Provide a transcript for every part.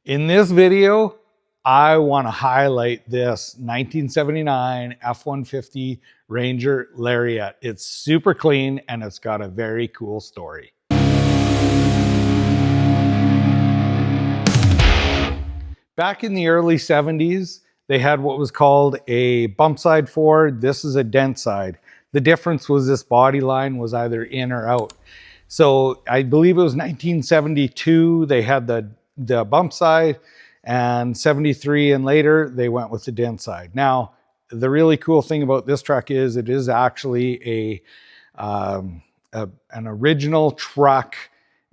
In this video, I want to highlight this 1979 F-150 Ranger Lariat. It's super clean and it's got a very cool story. Back in the early 70s, they had what was called a Bumpside Ford. This is a Dentside. The difference was this body line was either in or out. So I believe it was 1972, they had the Bumpside, and 73 and later, they went with the Dentside. Now, the really cool thing about this truck is it is actually an original truck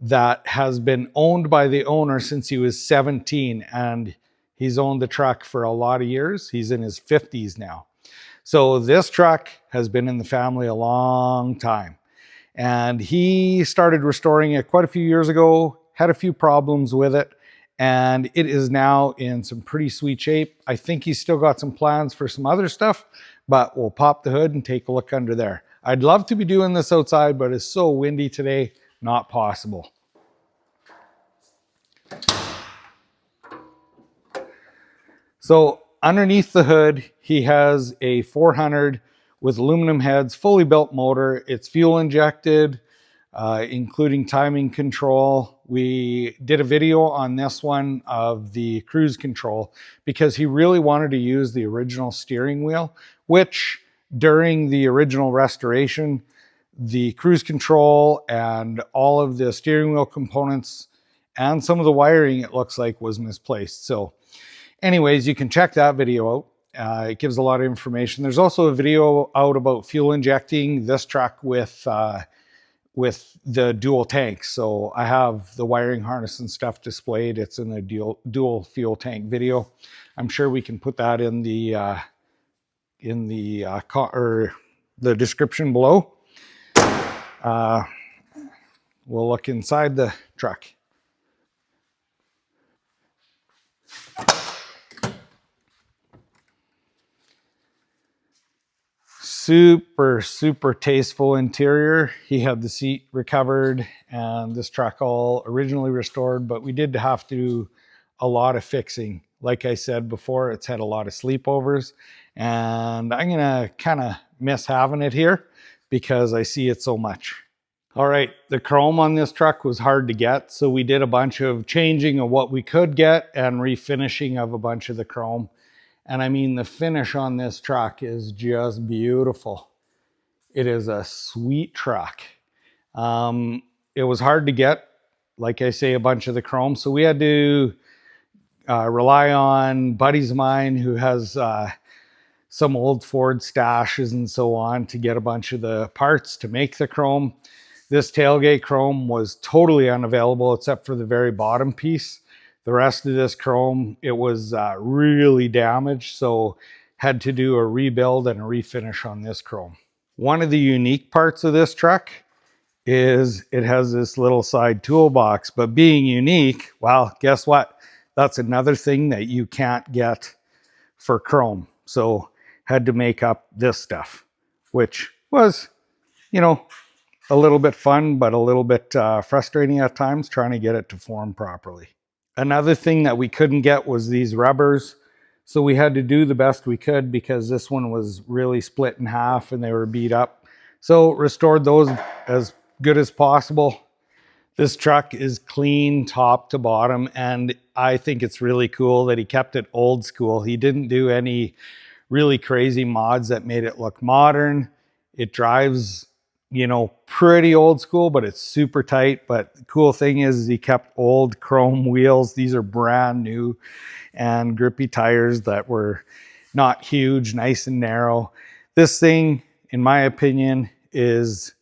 that has been owned by the owner since he was 17, and he's owned the truck for a lot of years. He's in his 50s now. So this truck has been in the family a long time. And he started restoring it quite a few years ago, had a few problems with it, and it is now in some pretty sweet shape. I think he's still got some plans for some other stuff, but we'll pop the hood and take a look under there. I'd love to be doing this outside, but it's so windy today, not possible. So underneath the hood, he has a 400 with aluminum heads, fully built motor. It's fuel injected, including timing control. We did a video on this one of the cruise control because he really wanted to use the original steering wheel, which during the original restoration, the cruise control and all of the steering wheel components and some of the wiring, it looks like, was misplaced. So anyways, you can check that video out. It gives a lot of information. There's also a video out about fuel injecting this truck with the dual tanks. So I have the wiring harness and stuff displayed. It's in the dual fuel tank video. I'm sure we can put that in the description below. We'll look inside the truck. Super tasteful interior. He had the seat recovered and this truck all originally restored, but we did have to do a lot of fixing. Like I said before, it's had a lot of sleepovers, and I'm gonna kind of miss having it here because I see it so much. All right, the chrome on this truck was hard to get, so we did a bunch of changing of what we could get and refinishing of a bunch of the chrome. And I mean, the finish on this truck is just beautiful. It is a sweet truck. It was hard to get, like I say, a bunch of the chrome. So we had to rely on buddies of mine who has some old Ford stashes and so on to get a bunch of the parts to make the chrome. This tailgate chrome was totally unavailable except for the very bottom piece. The rest of this chrome, it was really damaged, so had to do a rebuild and a refinish on this chrome. One of the unique parts of this truck is it has this little side toolbox, but being unique, well, guess what? That's another thing that you can't get for chrome. So had to make up this stuff, which was, you know, a little bit fun, but a little bit frustrating at times trying to get it to form properly. Another thing that we couldn't get was these rubbers. So we had to do the best we could because this one was really split in half and they were beat up. So restored those as good as possible. This truck is clean top to bottom, and I think it's really cool that he kept it old school. He didn't do any really crazy mods that made it look modern. It drives, you know, pretty old school, but it's super tight. But the cool thing is he kept old chrome wheels. These are brand new and grippy tires that were not huge, nice and narrow. This thing, in my opinion, is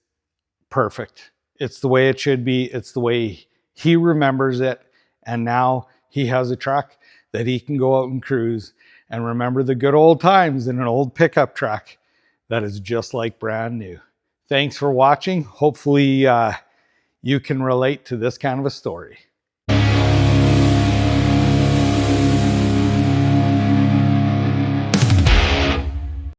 perfect. It's the way it should be. It's the way he remembers it. And now he has a truck that he can go out and cruise and remember the good old times in an old pickup truck that is just like brand new. Thanks for watching. Hopefully you can relate to this kind of a story.